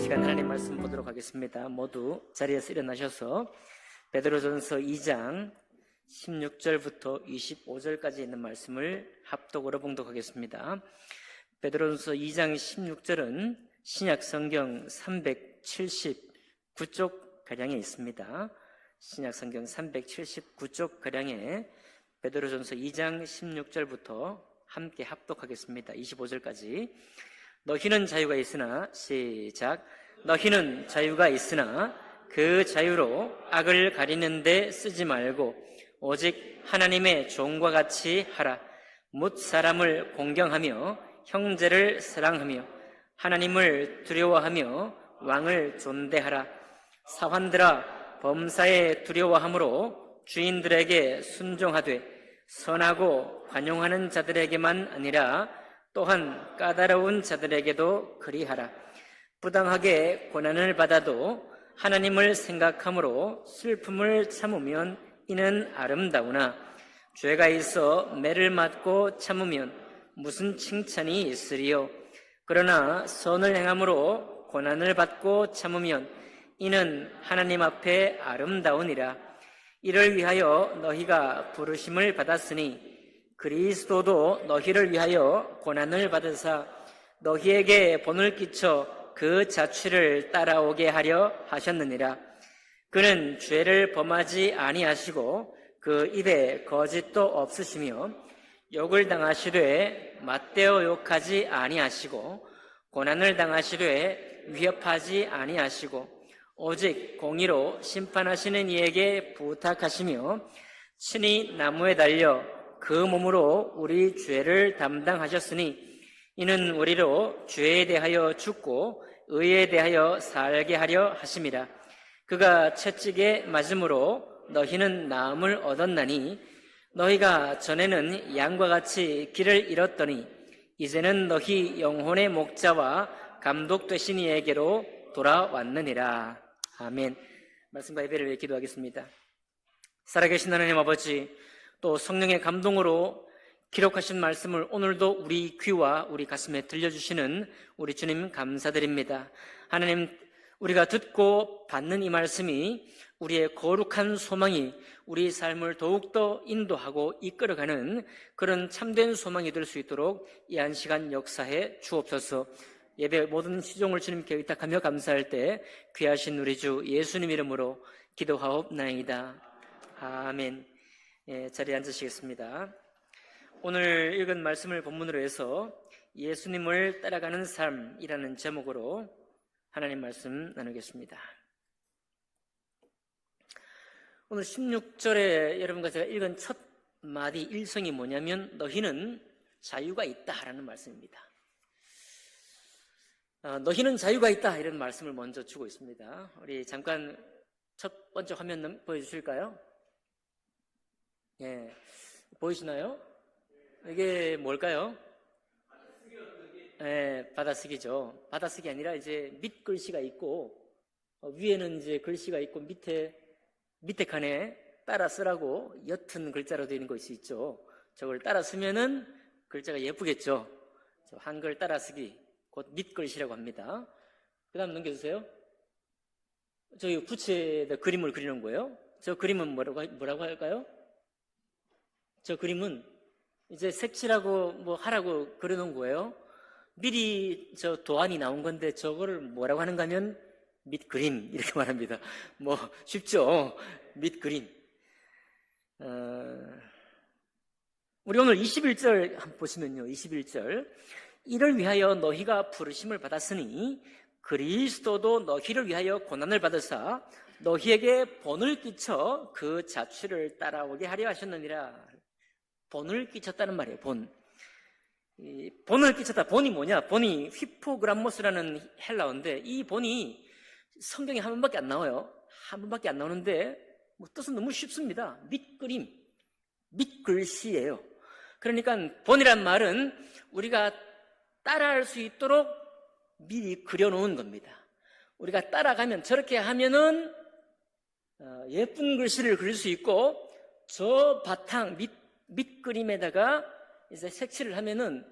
시간 하나님 말씀 보도록 하겠습니다. 모두 자리에서 일어나셔서 베드로전서 2장 16절부터 25절까지 있는 말씀을 합독으로 봉독하겠습니다. 베드로전서 2장 16절은 신약 성경 379쪽 가량에 있습니다. 신약 성경 379쪽 가량에 베드로전서 2장 16절부터 함께 합독하겠습니다. 25절까지. 너희는 자유가 있으나, 시작. 너희는 자유가 있으나 그 자유로 악을 가리는데 쓰지 말고 오직 하나님의 종과 같이 하라. 뭇 사람을 공경하며 형제를 사랑하며 하나님을 두려워하며 왕을 존대하라. 사환들아, 범사에 두려워함으로 주인들에게 순종하되 선하고 관용하는 자들에게만 아니라 또한 까다로운 자들에게도 그리하라. 부당하게 고난을 받아도 하나님을 생각함으로 슬픔을 참으면 이는 아름다우나 죄가 있어 매를 맞고 참으면 무슨 칭찬이 있으리요. 그러나 선을 행함으로 고난을 받고 참으면 이는 하나님 앞에 아름다우니라. 이를 위하여 너희가 부르심을 받았으니 그리스도도 너희를 위하여 고난을 받으사 너희에게 본을 끼쳐 그 자취를 따라오게 하려 하셨느니라. 그는 죄를 범하지 아니하시고 그 입에 거짓도 없으시며 욕을 당하시되 맞대어 욕하지 아니하시고 고난을 당하시되 위협하지 아니하시고 오직 공의로 심판하시는 이에게 부탁하시며 친히 나무에 달려 그 몸으로 우리 죄를 담당하셨으니 이는 우리로 죄에 대하여 죽고 의에 대하여 살게 하려 하심이라. 그가 채찍에 맞음으로 너희는 나음을 얻었나니 너희가 전에는 양과 같이 길을 잃었더니 이제는 너희 영혼의 목자와 감독 되신 이에게로 돌아왔느니라. 아멘. 말씀과 예배를 위해 기도하겠습니다. 살아계신 하나님 아버지, 또 성령의 감동으로 기록하신 말씀을 오늘도 우리 귀와 우리 가슴에 들려주시는 우리 주님 감사드립니다. 하나님, 우리가 듣고 받는 이 말씀이 우리의 거룩한 소망이 우리 삶을 더욱더 인도하고 이끌어가는 그런 참된 소망이 될 수 있도록 이 한 시간 역사해 주옵소서. 예배 모든 시종을 주님께 의탁하며 감사할 때 귀하신 우리 주 예수님 이름으로 기도하옵나이다. 아멘. 자리에 앉으시겠습니다. 오늘 읽은 말씀을 본문으로 해서 예수님을 따라가는 삶이라는 제목으로 하나님 말씀 나누겠습니다. 오늘 16절에 여러분과 제가 읽은 첫 마디 일성이 뭐냐면 너희는 자유가 있다라는 말씀입니다. 너희는 자유가 있다 이런 말씀을 먼저 주고 있습니다. 우리 잠깐 첫 번째 화면 보여주실까요? 예, 보이시나요? 이게 뭘까요? 예, 받아쓰기죠. 받아쓰기 아니라 이제 밑 글씨가 있고 위에는 이제 글씨가 있고 밑에 칸에 따라 쓰라고 옅은 글자로 되어 있는 것이 있죠. 저걸 따라 쓰면은 글자가 예쁘겠죠. 한글 따라쓰기 곧 밑 글씨라고 합니다. 그 다음 넘겨주세요. 저희 부채에다 그림을 그리는 거예요. 저 그림은 뭐라고 할까요? 저 그림은 이제 색칠하고 뭐 하라고 그려놓은 거예요. 미리 저 도안이 나온 건데 저거를 뭐라고 하는가 하면 밑그림 이렇게 말합니다. 뭐 쉽죠? 밑그림. 우리 오늘 21절 한번 보시면요. 21절. 이를 위하여 너희가 부르심을 받았으니 그리스도도 너희를 위하여 고난을 받으사 너희에게 본을 끼쳐 그 자취를 따라오게 하려 하셨느니라. 본을 끼쳤다는 말이에요. 본을 끼쳤다. 본이 뭐냐? 본이 휘포그람모스라는 헬라어인데 이 본이 성경에 한 번밖에 안 나와요. 한 번밖에 안 나오는데 뭐 뜻은 너무 쉽습니다. 밑그림, 밑글씨예요. 그러니까 본이란 말은 우리가 따라할 수 있도록 미리 그려놓은 겁니다. 우리가 따라가면 저렇게 하면은 예쁜 글씨를 그릴 수 있고 저 바탕 밑그림에다가 이제 색칠을 하면은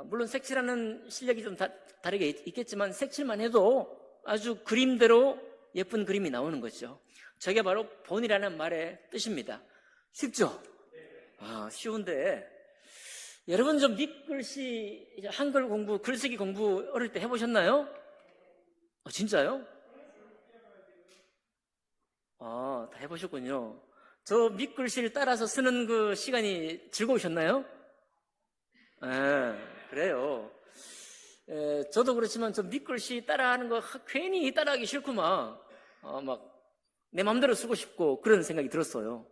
물론 색칠하는 실력이 좀 다르게 있겠지만 색칠만 해도 아주 그림대로 예쁜 그림이 나오는 거죠. 저게 바로 본이라는 말의 뜻입니다. 쉽죠? 쉬운데 여러분 좀 밑글씨 한글 공부, 글쓰기 공부 어릴 때 해보셨나요? 진짜요? 다 해보셨군요. 저 밑글씨를 따라서 쓰는 그 시간이 즐거우셨나요? 그래요. 저도 그렇지만 저 밑글씨 따라하는 거 괜히 따라하기 싫구만. 막 내 마음대로 쓰고 싶고 그런 생각이 들었어요.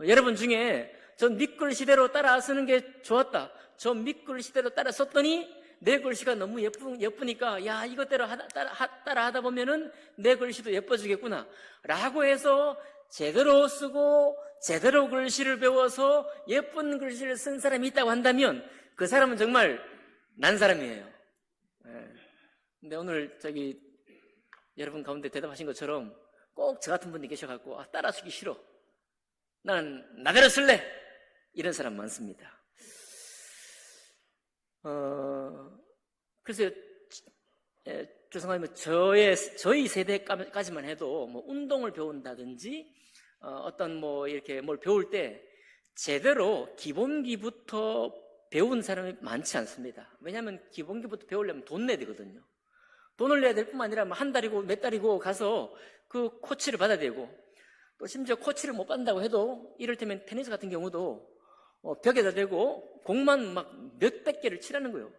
여러분 중에 전 밑글씨대로 따라 쓰는 게 좋았다. 저 밑글씨대로 따라 썼더니 내 글씨가 너무 예쁘니까 야 이것대로 따라 하다 보면은 내 글씨도 예뻐지겠구나 라고 해서 제대로 쓰고 제대로 글씨를 배워서 예쁜 글씨를 쓴 사람이 있다고 한다면 그 사람은 정말 난 사람이에요. 근데 오늘 여러분 가운데 대답하신 것처럼 꼭 저 같은 분이 계셔갖고 따라 쓰기 싫어. 나는 나대로 쓸래. 이런 사람 많습니다. 그래서 죄송하지만 저희 세대까지만 해도 뭐 운동을 배운다든지 어떤 뭐 이렇게 뭘 배울 때 제대로 기본기부터 배운 사람이 많지 않습니다. 왜냐하면 기본기부터 배우려면 돈 내야 되거든요. 돈을 내야 될 뿐만 아니라 한 달이고 몇 달이고 가서 그 코치를 받아야 되고 또 심지어 코치를 못 받는다고 해도 이를테면 테니스 같은 경우도 벽에다 대고 공만 막 몇백 개를 치라는 거예요.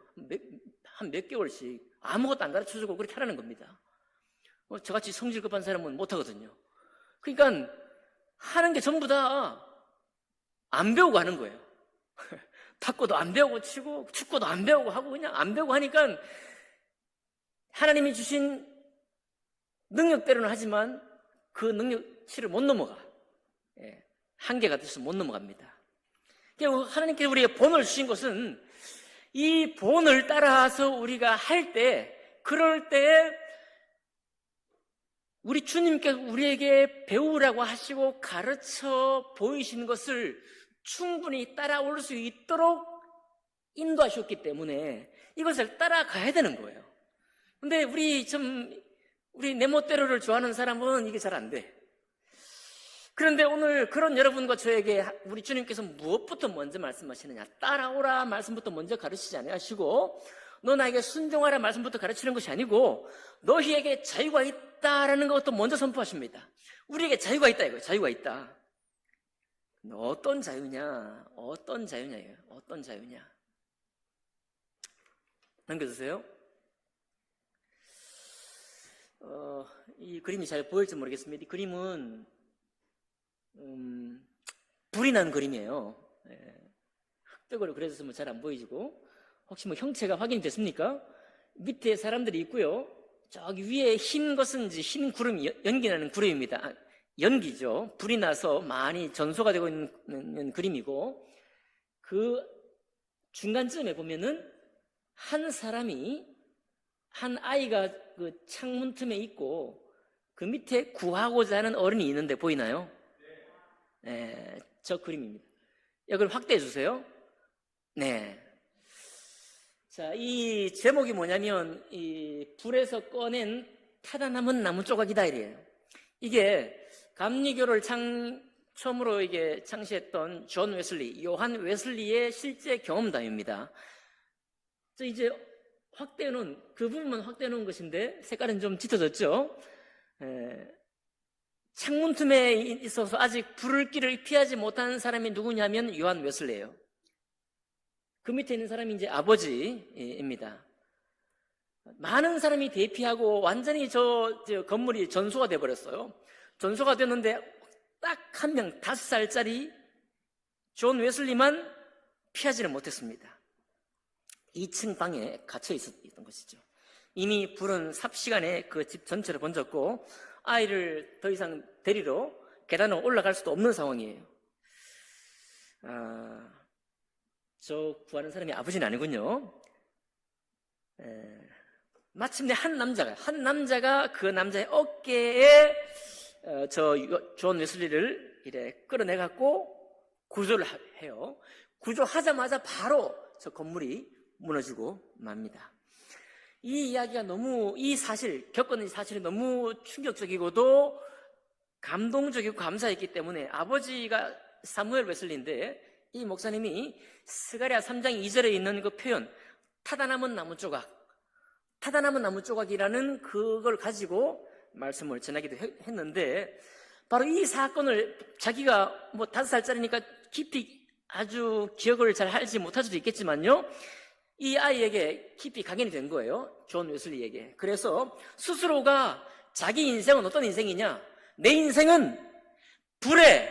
한 몇 개월씩 아무것도 안 가르쳐주고 그렇게 하라는 겁니다. 저같이 성질 급한 사람은 못 하거든요. 그러니까 하는 게 전부 다 안 배우고 하는 거예요. 탁구도 안 배우고 치고 축구도 안 배우고 하고 그냥 안 배우고 하니까 하나님이 주신 능력대로는 하지만 그 능력치를 못 넘어가. 한계가 돼서 못 넘어갑니다. 결국 하나님께서 우리에게 본을 주신 것은 이 본을 따라서 우리가 할 때, 그럴 때 우리 주님께서 우리에게 배우라고 하시고 가르쳐 보이신 것을 충분히 따라올 수 있도록 인도하셨기 때문에 이것을 따라가야 되는 거예요. 근데 우리 내 멋대로를 좋아하는 사람은 이게 잘 안 돼. 그런데 오늘 그런 여러분과 저에게 우리 주님께서 무엇부터 먼저 말씀하시느냐? 따라오라 말씀부터 먼저 가르치지 아니하시고 너 나에게 순종하라 말씀부터 가르치는 것이 아니고 너희에게 자유가 있다라는 것도 먼저 선포하십니다. 우리에게 자유가 있다 이거예요. 자유가 있다. 어떤 자유냐? 어떤 자유냐예요. 어떤 자유냐? 넘겨주세요. 이 그림이 잘 보일지 모르겠습니다. 이 그림은 불이 난 그림이에요. 흑백으로 그려서 잘 안 보이고 혹시 뭐 형체가 확인이 됐습니까? 밑에 사람들이 있고요. 저기 위에 흰 것은 이제 흰 구름이 연기나는 구름입니다. 연기죠. 불이 나서 많이 전소가 되고 있는 그림이고 그 중간쯤에 보면은 한 아이가 그 창문 틈에 있고 그 밑에 구하고자 하는 어른이 있는데 보이나요? 네, 저 그림입니다. 이걸 확대해 주세요. 네. 자, 이 제목이 뭐냐면 이 불에서 꺼낸 타다 남은 나무 조각이다 이래요. 이게 감리교를 처음으로 이게 창시했던 요한 웨슬리의 실제 경험담입니다. 저 이제 그 부분만 확대해 놓은 것인데 색깔은 좀 짙어졌죠. 창문 틈에 있어서 아직 불길을 피하지 못한 사람이 누구냐면 요한 웨슬리예요. 그 밑에 있는 사람이 이제 아버지입니다. 많은 사람이 대피하고 완전히 저 건물이 전소가 돼버렸어요. 전소가 됐는데 딱 한 명 5살짜리 존 웨슬리만 피하지를 못했습니다. 2층 방에 갇혀 있었던 것이죠. 이미 불은 삽시간에 그 집 전체를 번졌고 아이를 더 이상 데리러 계단을 올라갈 수도 없는 상황이에요. 저 구하는 사람이 아버지는 아니군요. 마침내 한 남자가 그 남자의 어깨에 존 웨슬리를 이래 끌어내갖고 구조를 해요. 구조하자마자 바로 저 건물이 무너지고 맙니다. 이 이야기가 너무, 이 사실, 겪은 사실이 너무 충격적이고도 감동적이고 감사했기 때문에 아버지가 사무엘 웨슬리인데 이 목사님이 스가랴 3장 2절에 있는 그 표현, 타다 남은 나무 조각, 타다 남은 나무 조각이라는 그걸 가지고 말씀을 전하기도 했는데, 바로 이 사건을 자기가 뭐 5살짜리니까 깊이 아주 기억을 잘 하지 못할 수도 있겠지만요, 이 아이에게 깊이 각인이 된 거예요. 존 웨슬리에게. 그래서 스스로가 자기 인생은 어떤 인생이냐, 내 인생은 불에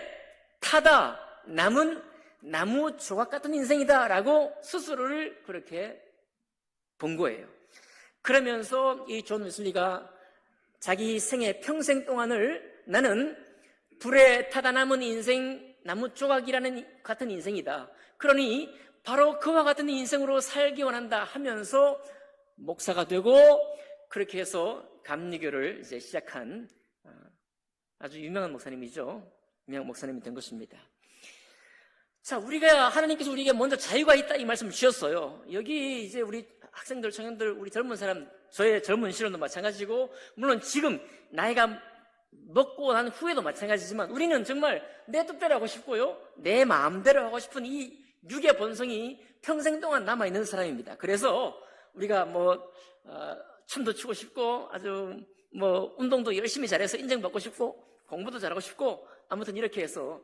타다 남은 나무 조각 같은 인생이다 라고 스스로를 그렇게 본 거예요. 그러면서 이 존 웨슬리가 자기 생애 평생 동안을 나는 불에 타다 남은 인생, 나무 조각이라는 같은 인생이다. 그러니 바로 그와 같은 인생으로 살기 원한다 하면서 목사가 되고, 그렇게 해서 감리교를 이제 시작한 아주 유명한 목사님이죠. 유명한 목사님이 된 것입니다. 자, 하나님께서 우리에게 먼저 자유가 있다 이 말씀을 주셨어요. 여기 이제 우리 학생들, 청년들, 우리 젊은 사람, 저의 젊은 시절도 마찬가지고, 물론 지금 나이가 먹고 난 후에도 마찬가지지만, 우리는 정말 내 뜻대로 하고 싶고요, 내 마음대로 하고 싶은 이 육의 본성이 평생 동안 남아있는 사람입니다. 그래서 우리가 춤도 추고 싶고, 아주 운동도 열심히 잘해서 인정받고 싶고, 공부도 잘하고 싶고, 아무튼 이렇게 해서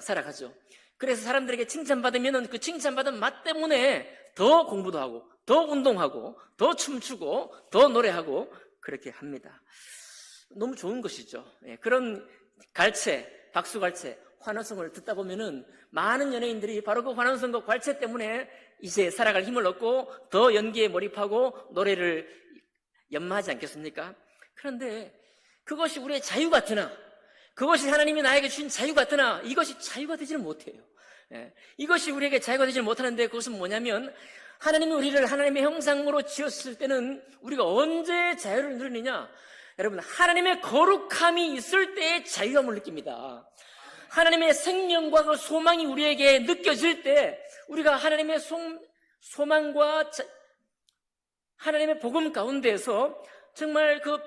살아가죠. 그래서 사람들에게 칭찬받으면 그 칭찬받은 맛 때문에 더 공부도 하고, 더 운동하고, 더 춤추고, 더 노래하고, 그렇게 합니다. 너무 좋은 것이죠. 그런 갈채, 박수갈채, 환호성을 듣다 보면은 많은 연예인들이 바로 그 환호성과 갈채 때문에 이제 살아갈 힘을 얻고 더 연기에 몰입하고 노래를 연마하지 않겠습니까? 그런데 그것이 우리의 자유 같으나, 그것이 하나님이 나에게 주신 자유 같으나 이것이 자유가 되지를 못해요. 이것이 우리에게 자유가 되지를 못하는데, 그것은 뭐냐면, 하나님이 우리를 하나님의 형상으로 지었을 때는 우리가 언제 자유를 누리느냐? 여러분, 하나님의 거룩함이 있을 때의 자유함을 느낍니다. 하나님의 생명과 그 소망이 우리에게 느껴질 때, 우리가 하나님의 소망과 하나님의 복음 가운데에서 정말 그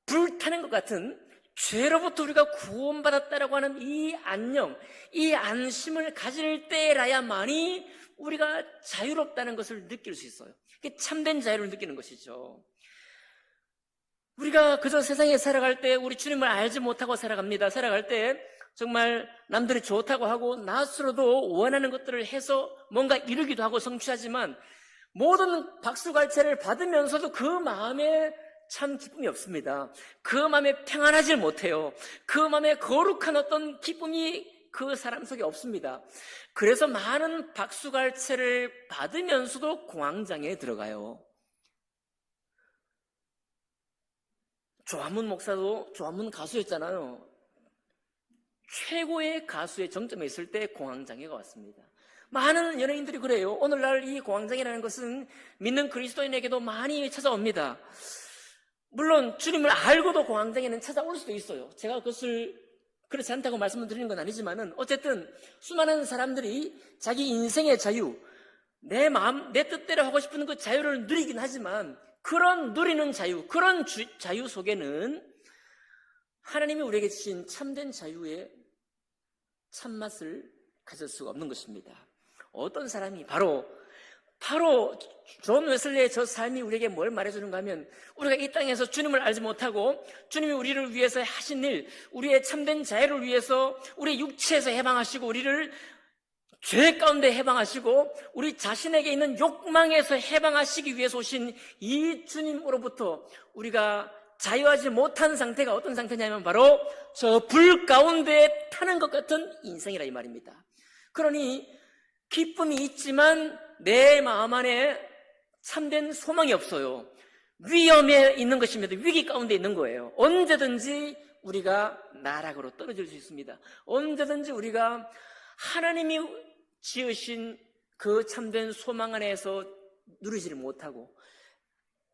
불타는 것 같은 죄로부터 우리가 구원받았다라고 하는 이 안녕, 이 안심을 가질 때라야만이 우리가 자유롭다는 것을 느낄 수 있어요. 이게 참된 자유를 느끼는 것이죠. 우리가 그저 세상에 살아갈 때 우리 주님을 알지 못하고 살아갑니다. 살아갈 때 정말 남들이 좋다고 하고 나 스스로도 원하는 것들을 해서 뭔가 이루기도 하고 성취하지만, 모든 박수갈채를 받으면서도 그 마음에 참 기쁨이 없습니다. 그 마음에 평안하지 못해요. 그 마음에 거룩한 어떤 기쁨이 그 사람 속에 없습니다. 그래서 많은 박수갈채를 받으면서도 공황장애에 들어가요. 조한문 목사도 조한문 가수였잖아요. 최고의 가수의 정점에 있을 때 공황장애가 왔습니다. 많은 연예인들이 그래요. 오늘날 이 공황장애라는 것은 믿는 그리스도인에게도 많이 찾아옵니다. 물론 주님을 알고도 공황장애는 찾아올 수도 있어요. 제가 그것을 그렇지 않다고 말씀을 드리는 건 아니지만은, 어쨌든 수많은 사람들이 자기 인생의 자유, 내 마음, 내 뜻대로 하고 싶은 그 자유를 누리긴 하지만, 그런 누리는 자유, 그런 자유 속에는 하나님이 우리에게 주신 참된 자유의 참맛을 가질 수가 없는 것입니다. 어떤 사람이 바로 존 웨슬리의 저 삶이 우리에게 뭘 말해주는가 하면, 우리가 이 땅에서 주님을 알지 못하고 주님이 우리를 위해서 하신 일, 우리의 참된 자유를 위해서 우리 육체에서 해방하시고, 우리를 죄 가운데 해방하시고, 우리 자신에게 있는 욕망에서 해방하시기 위해서 오신 이 주님으로부터 우리가 자유하지 못한 상태가 어떤 상태냐면, 바로 저 불 가운데 타는 것 같은 인생이라 이 말입니다. 그러니 기쁨이 있지만 내 마음 안에 참된 소망이 없어요. 위험에 있는 것입니다. 위기 가운데 있는 거예요. 언제든지 우리가 나락으로 떨어질 수 있습니다. 언제든지 우리가 하나님이 지으신 그 참된 소망 안에서 누리지를 못하고,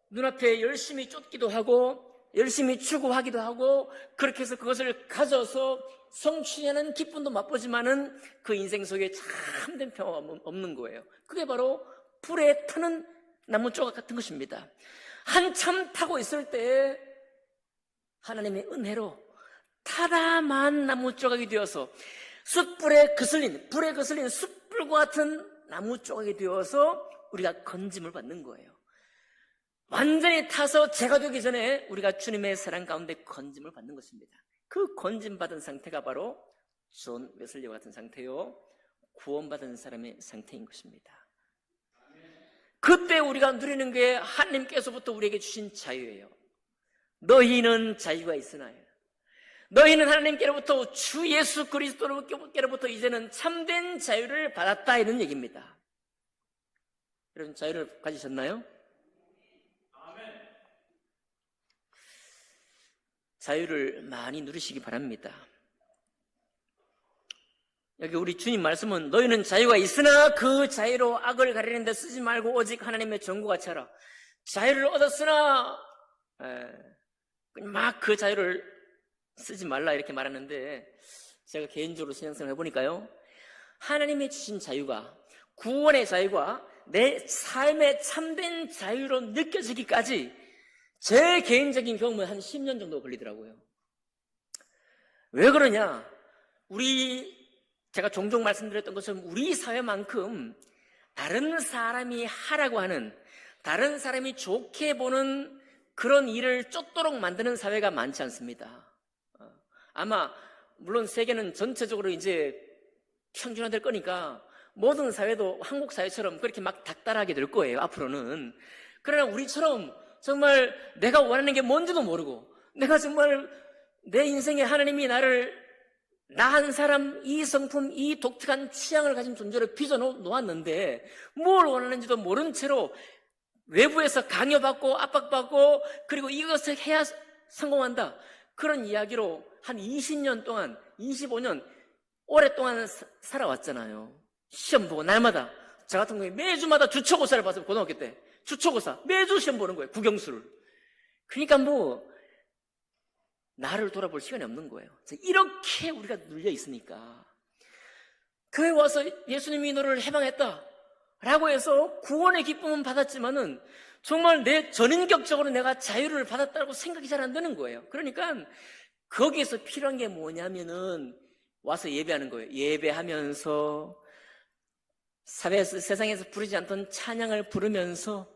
눈앞에 열심히 쫓기도 하고 열심히 추구하기도 하고, 그렇게 해서 그것을 가져서 성취하는 기쁨도 맛보지만은 그 인생 속에 참된 평화가 없는 거예요. 그게 바로 불에 타는 나무 조각 같은 것입니다. 한참 타고 있을 때 하나님의 은혜로 타다만 나무 조각이 되어서 불에 거슬린 숯불과 같은 나무 조각이 되어서 우리가 건짐을 받는 거예요. 완전히 타서 죄가 되기 전에 우리가 주님의 사랑 가운데 건짐을 받는 것입니다. 그 건짐 받은 상태가 바로 존 웨슬리와 같은 상태요, 구원받은 사람의 상태인 것입니다. 그때 우리가 누리는 게 하나님께서부터 우리에게 주신 자유예요. 너희는 자유가 있으나 너희는 하나님께로부터 주 예수 그리스도께로부터 이제는 참된 자유를 받았다, 이런 얘기입니다. 여러분, 자유를 가지셨나요? 자유를 많이 누리시기 바랍니다. 여기 우리 주님 말씀은 너희는 자유가 있으나 그 자유로 악을 가리는 데 쓰지 말고 오직 하나님의 전구같이 하라. 자유를 얻었으나 막 그 자유를 쓰지 말라, 이렇게 말하는데, 제가 개인적으로 신앙생활을 해보니까요, 하나님이 주신 자유가, 구원의 자유가 내 삶의 참된 자유로 느껴지기까지 제 개인적인 경험은 한 10년 정도 걸리더라고요. 왜 그러냐? 제가 종종 말씀드렸던 것처럼 우리 사회만큼 다른 사람이 하라고 하는, 다른 사람이 좋게 보는 그런 일을 쫓도록 만드는 사회가 많지 않습니다. 아마 물론 세계는 전체적으로 이제 평준화될 거니까 모든 사회도 한국 사회처럼 그렇게 막 닥달하게 될 거예요, 앞으로는. 그러나 우리처럼 정말 내가 원하는 게 뭔지도 모르고, 내가 정말 내 인생에 하나님이 나를, 나 한 사람, 이 성품, 이 독특한 취향을 가진 존재로 빚어놓았는데 뭘 원하는지도 모른 채로 외부에서 강요받고 압박받고, 그리고 이것을 해야 성공한다, 그런 이야기로 한 20년 동안, 25년 오랫동안 살아왔잖아요. 시험 보고 날마다, 저 같은 경우에 매주마다 주초고사를 봤어요. 고등학교 때 주초고사 매주 시험 보는 거예요, 국영수를. 그러니까 나를 돌아볼 시간이 없는 거예요. 이렇게 우리가 눌려 있으니까. 교회 와서 예수님이 너를 해방했다 라고 해서 구원의 기쁨은 받았지만은 정말 내 전인격적으로 내가 자유를 받았다고 생각이 잘 안 되는 거예요. 그러니까 거기에서 필요한 게 뭐냐면은 와서 예배하는 거예요. 예배하면서 세상에서 부르지 않던 찬양을 부르면서,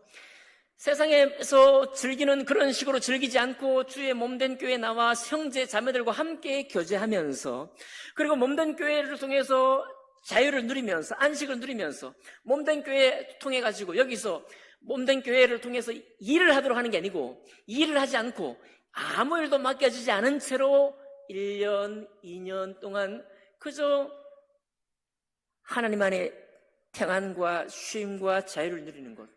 세상에서 즐기는 그런 식으로 즐기지 않고 주의 몸된 교회에 나와 형제 자매들과 함께 교제하면서, 그리고 몸된 교회를 통해서 자유를 누리면서, 안식을 누리면서, 몸된 교회 통해 가지고 여기서 몸된 교회를 통해서 일을 하도록 하는 게 아니고, 일을 하지 않고 아무 일도 맡겨지지 않은 채로 1년, 2년 동안 그저 하나님 안에 평안과 쉼과 자유를 누리는 것,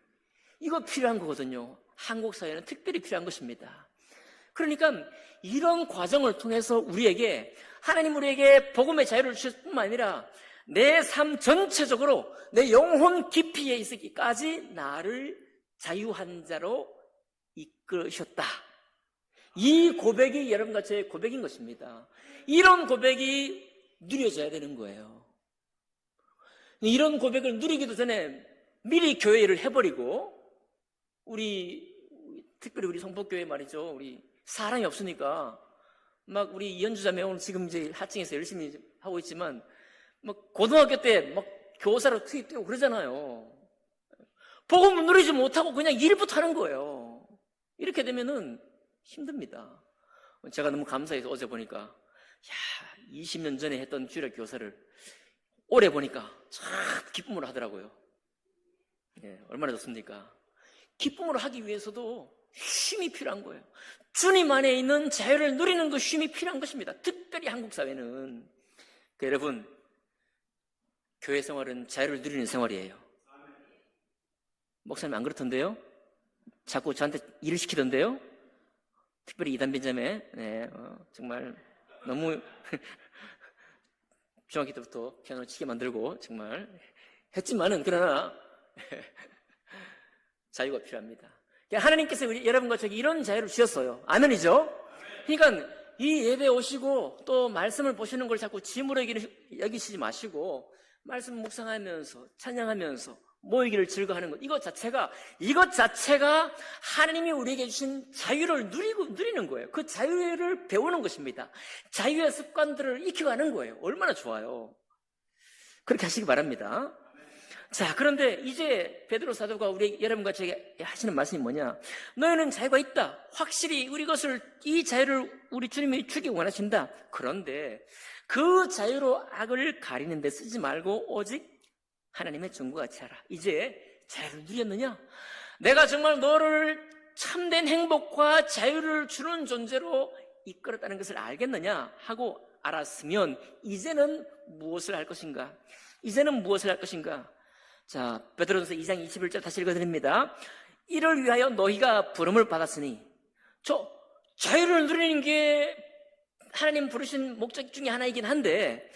이거 필요한 거거든요. 한국 사회는 특별히 필요한 것입니다. 그러니까 이런 과정을 통해서 우리에게, 하나님 우리에게 복음의 자유를 주실 뿐만 아니라 내 삶 전체적으로 내 영혼 깊이에 있기까지 나를 자유한 자로 이끌으셨다. 이 고백이 여러분과 저의 고백인 것입니다. 이런 고백이 누려져야 되는 거예요. 이런 고백을 누리기도 전에 미리 교회를 해버리고, 특별히 우리 성북교회 말이죠, 우리 사람이 없으니까 막 우리 이현주 자매 오늘 지금 이제 하층에서 열심히 하고 있지만 고등학교 때 막 교사로 투입되고 그러잖아요. 복음을 누리지 못하고 그냥 일부터 하는 거예요. 이렇게 되면은 힘듭니다. 제가 너무 감사해서 어제 보니까 20년 전에 했던 주일학 교사를 올해 보니까 참 기쁨으로 하더라고요. 얼마나 좋습니까? 기쁨으로 하기 위해서도 쉼이 필요한 거예요. 주님 안에 있는 자유를 누리는 그 쉼이 필요한 것입니다. 특별히 한국 사회는. 여러분, 교회 생활은 자유를 누리는 생활이에요. 목사님 안 그렇던데요? 자꾸 저한테 일을 시키던데요? 특별히 이단빈 자매, 정말 너무 중학교 때부터 피아노를 치게 만들고 정말 했지만은, 그러나 자유가 필요합니다. 하나님께서 여러분과 저에게 이런 자유를 주셨어요. 아멘이죠? 그러니까 이 예배 오시고 또 말씀을 보시는 걸 자꾸 짐으로 여기시지 마시고, 말씀 묵상하면서 찬양하면서 모이기를 즐거워하는 것, 이것 자체가 하나님이 우리에게 주신 자유를 누리는 거예요. 그 자유를 배우는 것입니다. 자유의 습관들을 익혀가는 거예요. 얼마나 좋아요. 그렇게 하시기 바랍니다. 자, 그런데 이제 베드로 사도가 여러분과 저에게 하시는 말씀이 뭐냐? 너희는 자유가 있다. 확실히 이 자유를 우리 주님이 주기 원하신다. 그런데 그 자유로 악을 가리는 데 쓰지 말고 오직 하나님의 종과 같이 하라. 이제 자유를 누렸느냐? 내가 정말 너를 참된 행복과 자유를 주는 존재로 이끌었다는 것을 알겠느냐? 하고 알았으면 이제는 무엇을 할 것인가? 자, 베드로전서 2장 21절 다시 읽어드립니다. 이를 위하여 너희가 부름을 받았으니, 자유를 누리는 게 하나님 부르신 목적 중에 하나이긴 한데,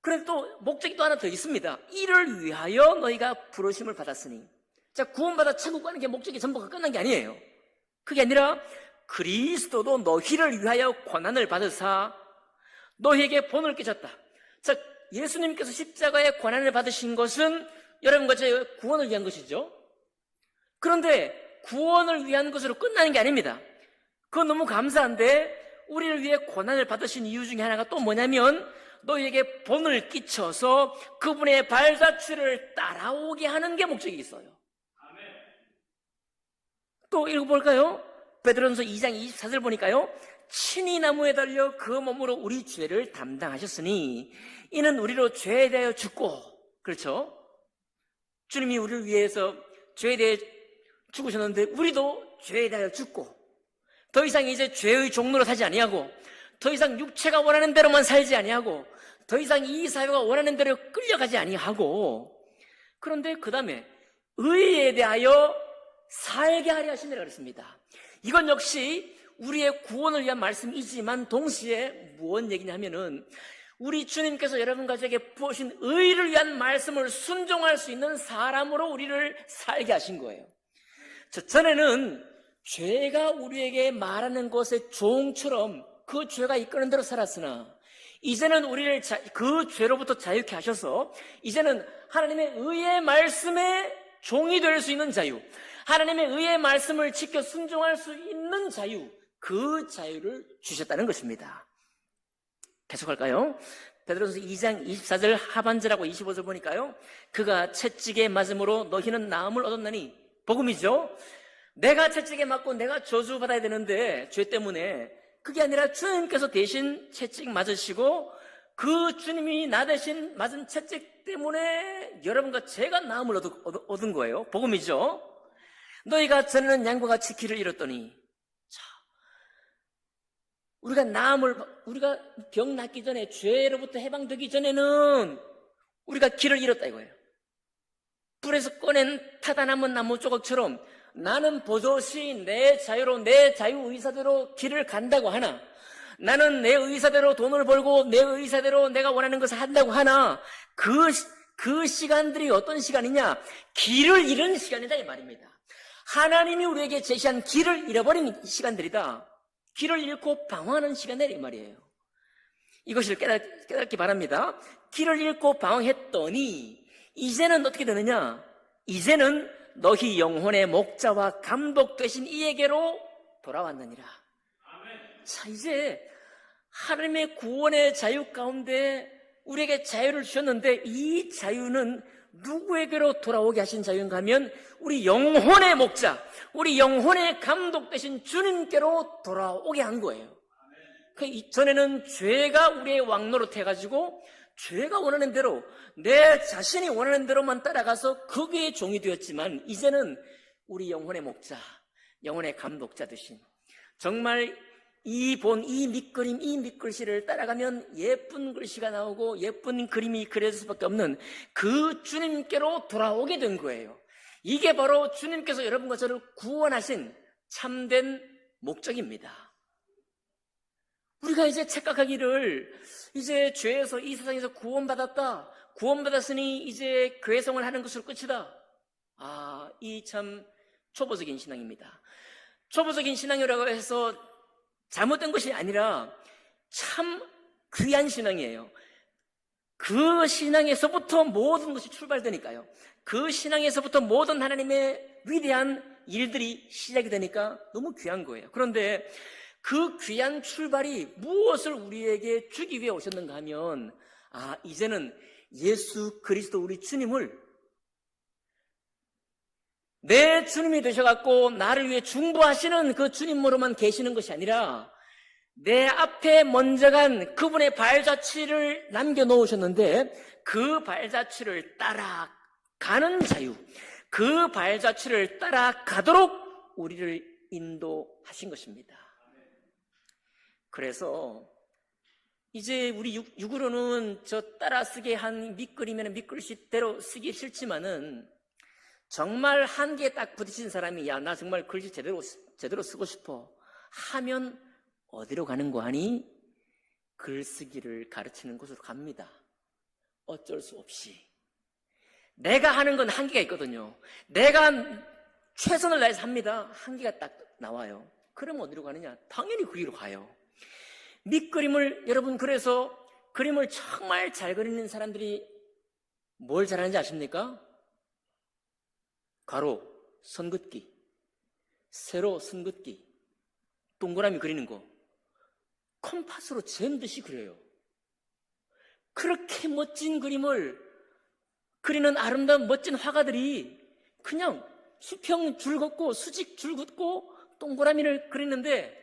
그래도 또 목적이 또 하나 더 있습니다. 이를 위하여 너희가 부르심을 받았으니. 자, 구원받아 천국 가는 게 목적이 전부가 끝난 게 아니에요. 그게 아니라 그리스도도 너희를 위하여 고난을 받으사 너희에게 본을 끼쳤다. 자, 예수님께서 십자가의 고난을 받으신 것은 여러분과 저의 구원을 위한 것이죠. 그런데 구원을 위한 것으로 끝나는 게 아닙니다. 그건 너무 감사한데 우리를 위해 고난을 받으신 이유 중에 하나가 또 뭐냐면 너희에게 본을 끼쳐서 그분의 발자취를 따라오게 하는 게 목적이 있어요. 또 읽어볼까요? 베드로전서 2장 24절 보니까요. 친히 나무에 달려 그 몸으로 우리 죄를 담당하셨으니 이는 우리로 죄에 대하여 죽고, 그렇죠? 주님이 우리를 위해서 죄에 대해 죽으셨는데 우리도 죄에 대하여 죽고 더 이상 이제 죄의 종로로 살지 아니하고 더 이상 육체가 원하는 대로만 살지 아니하고 더 이상 이 사회가 원하는 대로 끌려가지 아니하고, 그런데 그 다음에 의에 대하여 살게 하려 하신다고 그랬습니다. 이건 역시 우리의 구원을 위한 말씀이지만 동시에 무엇 얘기냐면은 우리 주님께서 여러분과 저에게 부으신 의를 위한 말씀을 순종할 수 있는 사람으로 우리를 살게 하신 거예요. 전에는 죄가 우리에게 말하는 것의 종처럼 그 죄가 이끄는 대로 살았으나 이제는 우리를 그 죄로부터 자유케 하셔서 이제는 하나님의 의의 말씀에 종이 될 수 있는 자유, 하나님의 의의 말씀을 지켜 순종할 수 있는 자유, 그 자유를 주셨다는 것입니다. 계속할까요? 베드로전서 2장 24절 하반절하고 25절 보니까요. 그가 채찍에 맞음으로 너희는 나음을 얻었나니, 복음이죠. 내가 채찍에 맞고 내가 저주받아야 되는데 죄 때문에, 그게 아니라 주님께서 대신 채찍 맞으시고 그 주님이 나 대신 맞은 채찍 때문에 여러분과 제가 나음을 얻은 거예요. 복음이죠. 너희가 전에는 양과 같이 길을 잃었더니, 우리가 병 낫기 전에, 죄로부터 해방되기 전에는 우리가 길을 잃었다 이거예요. 불에서 꺼낸 타다 남은 나무 조각처럼 나는 버젓이 내 자유로, 내 자유의사대로 길을 간다고 하나, 나는 내 의사대로 돈을 벌고 내 의사대로 내가 원하는 것을 한다고 하나, 그 시간들이 어떤 시간이냐? 길을 잃은 시간이다 이 말입니다. 하나님이 우리에게 제시한 길을 잃어버린 시간들이다. 길을 잃고 방황하는 시간이다 이 말이에요. 이것을 깨닫기 바랍니다. 길을 잃고 방황했더니 이제는 어떻게 되느냐? 이제는 너희 영혼의 목자와 감독 되신 이에게로 돌아왔느니라. 자, 이제 하나님의 구원의 자유 가운데 우리에게 자유를 주셨는데 이 자유는 누구에게로 돌아오게 하신 자유인가 하면 우리 영혼의 목자, 우리 영혼의 감독 되신 주님께로 돌아오게 한 거예요. 전에는 죄가 우리의 왕노릇 해가지고 죄가 원하는 대로, 내 자신이 원하는 대로만 따라가서 거기에 종이 되었지만 이제는 우리 영혼의 목자, 영혼의 감독자 되신, 정말 이 밑그림, 이 밑글씨를 따라가면 예쁜 글씨가 나오고 예쁜 그림이 그려질 수밖에 없는 그 주님께로 돌아오게 된 거예요. 이게 바로 주님께서 여러분과 저를 구원하신 참된 목적입니다. 우리가 이제 착각하기를, 이제 죄에서 이 세상에서 구원받았다, 구원받았으니 이제 교회생활을 하는 것으로 끝이다. 이 참 초보적인 신앙입니다. 초보적인 신앙이라고 해서 잘못된 것이 아니라 참 귀한 신앙이에요. 그 신앙에서부터 모든 것이 출발되니까요. 그 신앙에서부터 모든 하나님의 위대한 일들이 시작이 되니까 너무 귀한 거예요. 그런데 그 귀한 출발이 무엇을 우리에게 주기 위해 오셨는가 하면, 이제는 예수 그리스도 우리 주님을 내 주님이 되셔갖고 나를 위해 중보하시는 그 주님으로만 계시는 것이 아니라 내 앞에 먼저 간 그분의 발자취를 남겨놓으셨는데 그 발자취를 따라가는 자유, 그 발자취를 따라가도록 우리를 인도하신 것입니다. 그래서 이제 우리 육으로는 저 따라쓰게 한 밑글이면 밑글씨대로 쓰기 싫지만은 정말 한계에 딱 부딪힌 사람이 나 정말 글씨 제대로 쓰고 싶어 하면 어디로 가는 거 아니? 글쓰기를 가르치는 곳으로 갑니다. 어쩔 수 없이. 내가 하는 건 한계가 있거든요. 내가 최선을 다해서 합니다. 한계가 딱 나와요. 그럼 어디로 가느냐? 당연히 거기로 가요. 밑그림을, 여러분, 그래서 그림을 정말 잘 그리는 사람들이 뭘 잘하는지 아십니까? 가로, 선 긋기, 세로, 선 긋기, 동그라미 그리는 거. 컴파스로 잰 듯이 그려요. 그렇게 멋진 그림을 그리는 아름다운 멋진 화가들이 그냥 수평 줄 긋고 수직 줄 긋고 동그라미를 그리는데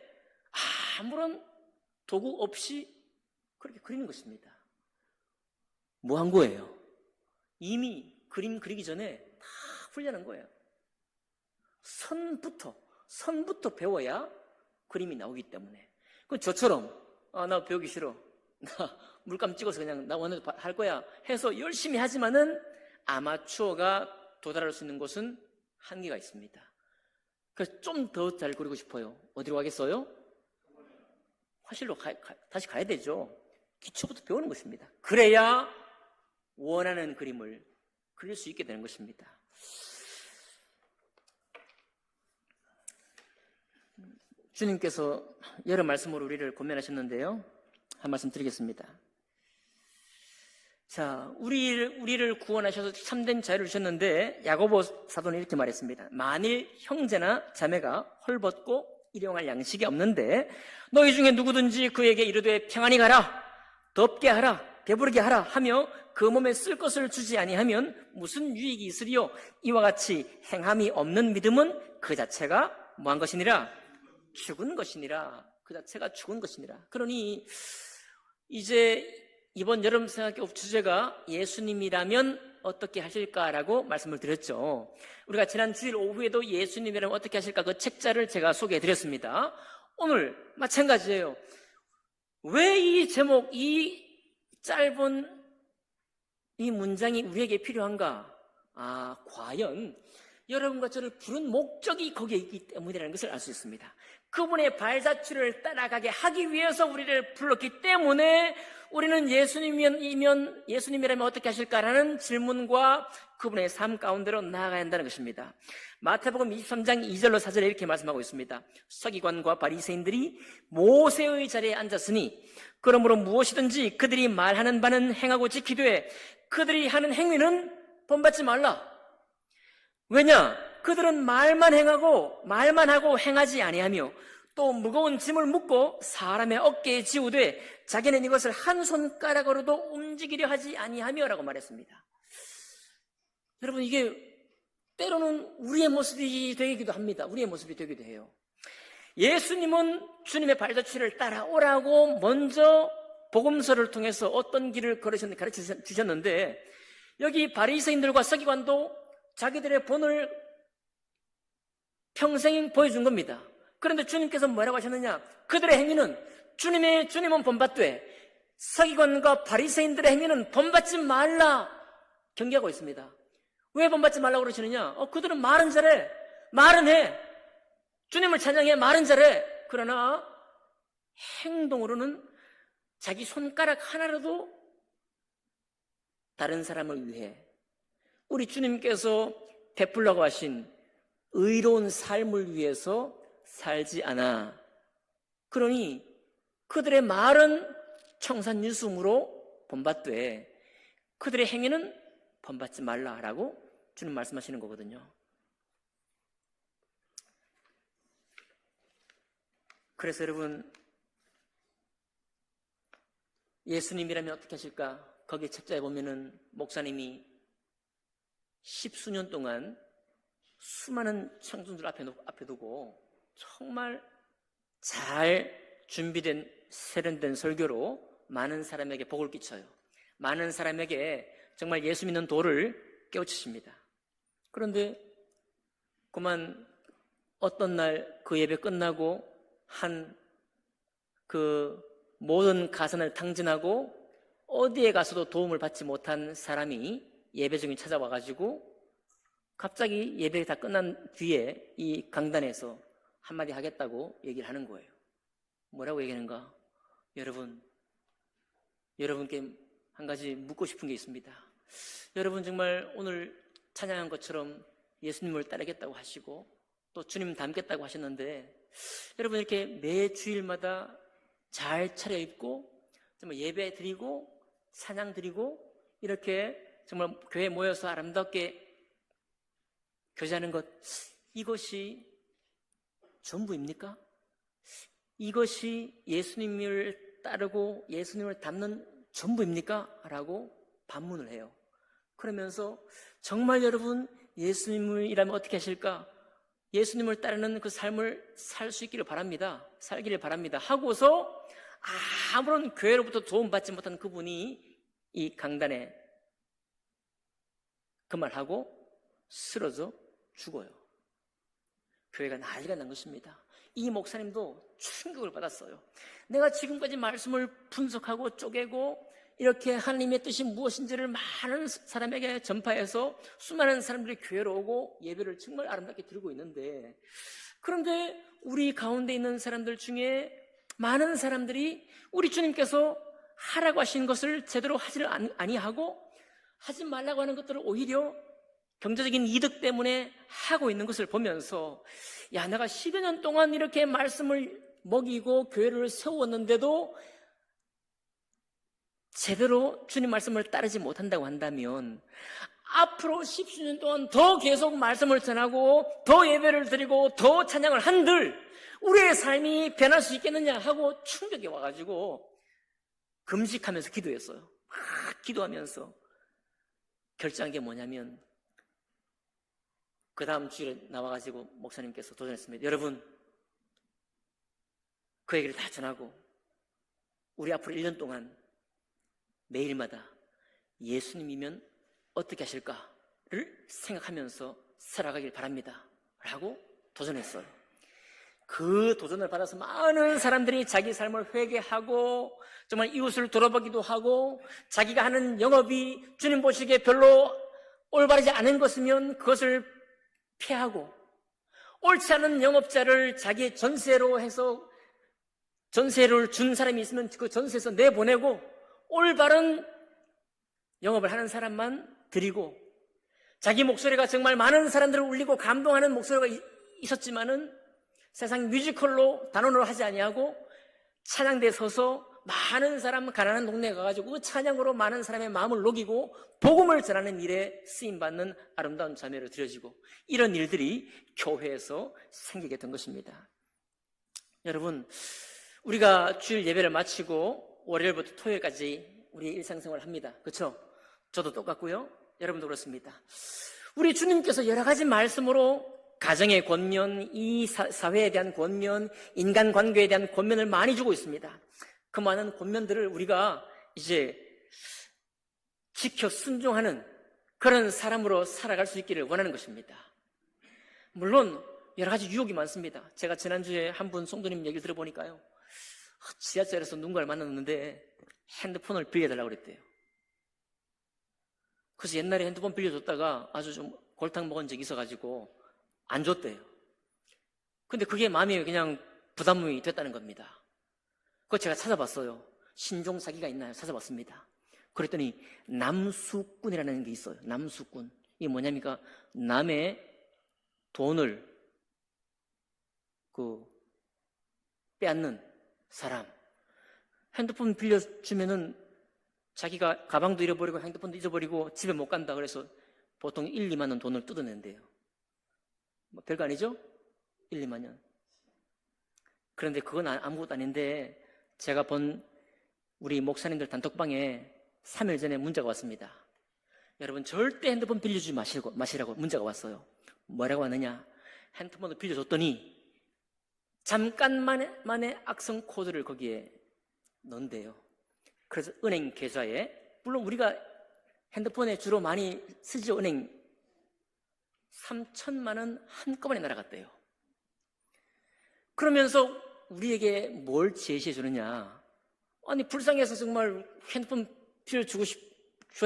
아무런 도구 없이 그렇게 그리는 것입니다. 뭐 한 거예요? 이미 그림 그리기 전에 다 훈련한 거예요. 선부터 배워야 그림이 나오기 때문에. 그 저처럼 나 배우기 싫어. 나 물감 찍어서 그냥 나 원하는 대로 할 거야 해서 열심히 하지만은 아마추어가 도달할 수 있는 곳은 한계가 있습니다. 그래서 좀 더 잘 그리고 싶어요. 어디로 가겠어요? 화실로 다시 가야 되죠. 기초부터 배우는 것입니다. 그래야 원하는 그림을 그릴 수 있게 되는 것입니다. 주님께서 여러 말씀으로 우리를 권면하셨는데요. 한 말씀 드리겠습니다. 자, 우리를 구원하셔서 참된 자유를 주셨는데 야고보 사도는 이렇게 말했습니다. 만일 형제나 자매가 헐벗고 일용할 양식이 없는데 너희 중에 누구든지 그에게 이르되 평안히 가라, 덥게 하라, 배부르게 하라 하며 그 몸에 쓸 것을 주지 아니하면 무슨 유익이 있으리요? 이와 같이 행함이 없는 믿음은 그 자체가 뭐한 것이니라? 죽은 것이니라. 그 자체가 죽은 것이니라. 그러니 이제 이번 여름 생각교육 주제가 예수님이라면 어떻게 하실까라고 말씀을 드렸죠. 우리가 지난 주일 오후에도 예수님이라면 어떻게 하실까 그 책자를 제가 소개해드렸습니다. 오늘 마찬가지예요. 왜 이 제목, 이 짧은 이 문장이 우리에게 필요한가? 과연 여러분과 저를 부른 목적이 거기에 있기 때문이라는 것을 알 수 있습니다. 그분의 발자취를 따라가게 하기 위해서 우리를 불렀기 때문에 우리는 예수님이라면 어떻게 하실까라는 질문과 그분의 삶 가운데로 나아가야 한다는 것입니다. 마태복음 23장 2절로 4절에 이렇게 말씀하고 있습니다. 서기관과 바리새인들이 모세의 자리에 앉았으니 그러므로 무엇이든지 그들이 말하는 바는 행하고 지키되 그들이 하는 행위는 본받지 말라. 왜냐? 그들은 말만 하고 행하지 아니하며 또 무거운 짐을 묻고 사람의 어깨에 지우되 자기는 이것을 한 손가락으로도 움직이려 하지 아니하며라고 말했습니다. 여러분, 이게 때로는 우리의 모습이 되기도 합니다. 우리의 모습이 되기도 해요. 예수님은 주님의 발자취를 따라오라고 먼저 복음서를 통해서 어떤 길을 가르쳐 주셨는데 여기 바리새인들과 서기관도 자기들의 본을 평생 보여준 겁니다. 그런데 주님께서 뭐라고 하셨느냐? 그들의 행위는 주님은 본받되 서기관과 바리새인들의 행위는 본받지 말라 경계하고 있습니다. 왜 본받지 말라고 그러시느냐? 그들은 말은 잘해. 말은 해. 주님을 찬양해. 말은 잘해. 그러나 행동으로는 자기 손가락 하나라도 다른 사람을 위해 우리 주님께서 베풀라고 하신 의로운 삶을 위해서 살지 않아. 그러니 그들의 말은 청산유수무로 본받되 그들의 행위는 본받지 말라라고 주님 말씀하시는 거거든요. 그래서 여러분, 예수님이라면 어떻게 하실까? 거기 책자에 보면은 목사님이 10수년 동안 수많은 청중들 앞에 두고 정말 잘 준비된 세련된 설교로 많은 사람에게 복을 끼쳐요. 많은 사람에게 정말 예수 믿는 도를 깨우치십니다. 그런데 그만 어떤 날 그 예배 끝나고 한 그 모든 가산을 탕진하고 어디에 가서도 도움을 받지 못한 사람이 예배 중에 찾아와가지고 갑자기 예배 다 끝난 뒤에 이 강단에서 한마디 하겠다고 얘기를 하는 거예요. 뭐라고 얘기하는가? 여러분께 한 가지 묻고 싶은 게 있습니다. 여러분 정말 오늘 찬양한 것처럼 예수님을 따르겠다고 하시고 또 주님 닮겠다고 하셨는데 여러분 이렇게 매 주일마다 잘 차려입고 정말 예배 드리고 찬양 드리고 이렇게 정말 교회에 모여서 아름답게 교제하는 것, 이것이 전부입니까? 이것이 예수님을 따르고 예수님을 닮는 전부입니까? 라고 반문을 해요. 그러면서 정말 여러분 예수님이라면 어떻게 하실까? 예수님을 따르는 그 삶을 살 수 있기를 바랍니다. 살기를 바랍니다. 하고서 아무런 교회로부터 도움받지 못한 그분이 이 강단에 그 말하고 쓰러져 죽어요. 교회가 난리가 난 것입니다. 이 목사님도 충격을 받았어요. 내가 지금까지 말씀을 분석하고 쪼개고 이렇게 하나님의 뜻이 무엇인지를 많은 사람에게 전파해서 수많은 사람들이 교회로 오고 예배를 정말 아름답게 드리고 있는데, 그런데 우리 가운데 있는 사람들 중에 많은 사람들이 우리 주님께서 하라고 하신 것을 제대로 하지를 아니하고 하지 말라고 하는 것들을 오히려 경제적인 이득 때문에 하고 있는 것을 보면서, 야, 내가 10여 년 동안 이렇게 말씀을 먹이고 교회를 세웠는데도 제대로 주님 말씀을 따르지 못한다고 한다면 앞으로 10수년 동안 더 계속 말씀을 전하고 더 예배를 드리고 더 찬양을 한들 우리의 삶이 변할 수 있겠느냐 하고 충격이 와가지고 금식하면서 기도했어요. 막 기도하면서 결정한 게 뭐냐면, 그 다음 주일에 나와가지고 목사님께서 도전했습니다. 여러분, 그 얘기를 다 전하고 우리 앞으로 1년 동안 매일마다 예수님이면 어떻게 하실까를 생각하면서 살아가길 바랍니다 라고 도전했어요. 그 도전을 받아서 많은 사람들이 자기 삶을 회개하고 정말 이웃을 돌아보기도 하고, 자기가 하는 영업이 주님 보시기에 별로 올바르지 않은 것이면 그것을 피하고, 옳지 않은 영업자를 자기 전세로 해서 전세를 준 사람이 있으면 그 전세에서 내보내고 올바른 영업을 하는 사람만 드리고, 자기 목소리가 정말 많은 사람들을 울리고 감동하는 목소리가 있었지만은 세상 뮤지컬로 단원으로 하지 아니하고 찬양대에 서서 많은 사람 가난한 동네에 가가지고 그 찬양으로 많은 사람의 마음을 녹이고 복음을 전하는 일에 쓰임받는 아름다운 자매로 드려지고, 이런 일들이 교회에서 생기게 된 것입니다. 여러분, 우리가 주일 예배를 마치고 월요일부터 토요일까지 우리 일상생활을 합니다. 그렇죠? 저도 똑같고요. 여러분도 그렇습니다. 우리 주님께서 여러 가지 말씀으로 가정의 권면, 이 사회에 대한 권면, 인간관계에 대한 권면을 많이 주고 있습니다. 그 많은 권면들을 우리가 이제 지켜 순종하는 그런 사람으로 살아갈 수 있기를 원하는 것입니다. 물론 여러 가지 유혹이 많습니다. 제가 지난주에 한 분 성도님 얘기를 들어보니까요, 지하철에서 누군가를 만났는데 핸드폰을 빌려달라고 그랬대요. 그래서 옛날에 핸드폰 빌려줬다가 아주 좀 골탕 먹은 적이 있어가지고 안 줬대요. 근데 그게 마음이 그냥 부담이 됐다는 겁니다. 그거 제가 찾아봤어요. 신종 사기가 있나요? 찾아봤습니다. 그랬더니 남수꾼이라는 게 있어요. 남수꾼. 이게 뭐냐니까 남의 돈을 빼앗는 사람. 핸드폰 빌려주면은 자기가 가방도 잃어버리고 핸드폰도 잊어버리고 집에 못 간다 그래서 보통 1, 2만 원 돈을 뜯어낸대요. 뭐 별거 아니죠? 1, 2만 원. 그런데 그건 아무것도 아닌데 제가 본 우리 목사님들 단톡방에 3일 전에 문자가 왔습니다. 여러분 절대 핸드폰 빌려주지 마시라고 문자가 왔어요. 뭐라고 왔느냐? 핸드폰을 빌려줬더니 잠깐만에 악성 코드를 거기에 넣은대요. 그래서 은행 계좌에, 물론 우리가 핸드폰에 주로 많이 쓰죠. 은행 3천만 원 한꺼번에 날아갔대요. 그러면서 우리에게 뭘 제시해 주느냐? 아니 불쌍해서 정말 핸드폰 줘야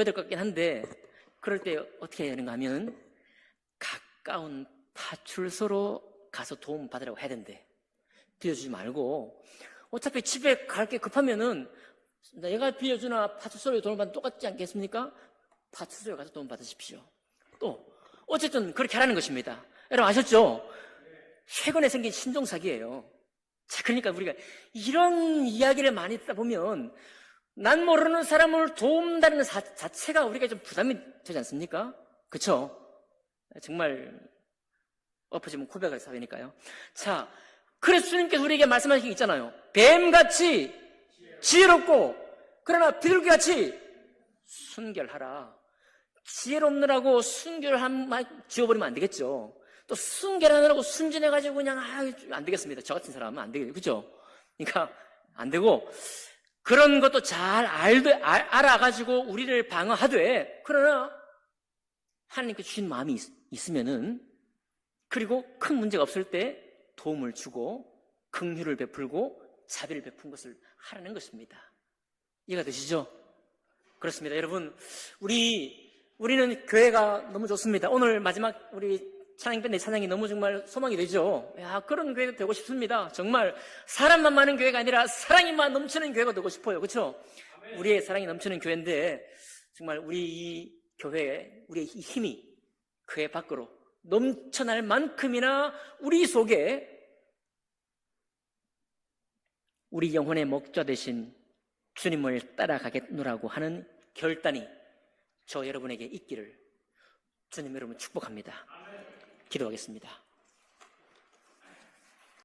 될 것 같긴 한데, 그럴 때 어떻게 해야 되는가 하면 가까운 파출소로 가서 도움 받으라고 해야 된대. 빌려주지 말고, 어차피 집에 갈 게 급하면은 내가 빌려주나 파출소에 돈을 받으면 똑같지 않겠습니까? 파출소에 가서 돈 받으십시오. 또 어쨌든 그렇게 하라는 것입니다. 여러분 아셨죠? 최근에 생긴 신종사기예요. 자, 그러니까 우리가 이런 이야기를 많이 듣다 보면 난 모르는 사람을 도움받는 자체가 우리가 좀 부담이 되지 않습니까? 그렇죠? 정말 엎어지면 고백할 사회니까요. 자, 그래서 주님께서 우리에게 말씀하신 게 있잖아요. 뱀같이 지혜롭고 그러나 비둘기같이 순결하라. 지혜롭느라고 순결한 지워버리면 안 되겠죠. 또 순결하느라고 순진해가지고 그냥 안 되겠습니다. 저 같은 사람은 안 되겠죠. 그죠? 그러니까 안 되고 그런 것도 잘 알아가지고 우리를 방어하되, 그러나 하나님께 주신 마음이 있으면은, 그리고 큰 문제가 없을 때 도움을 주고 긍휼을 베풀고 자비를 베푼 것을 하라는 것입니다. 이해가 되시죠? 그렇습니다. 여러분, 우리는 교회가 너무 좋습니다. 오늘 마지막 우리 찬양밴드 찬양이 너무 정말 소망이 되죠. 야, 그런 교회가 되고 싶습니다. 정말 사람만 많은 교회가 아니라 사랑이만 넘치는 교회가 되고 싶어요. 그렇죠? 우리의 사랑이 넘치는 교회인데 정말 우리 이 교회, 우리의 이 힘이 교회 밖으로 넘쳐날 만큼이나 우리 속에 우리 영혼의 목자 되신 주님을 따라가겠노라고 하는 결단이 저 여러분에게 있기를 주님 여러분 축복합니다. 기도하겠습니다.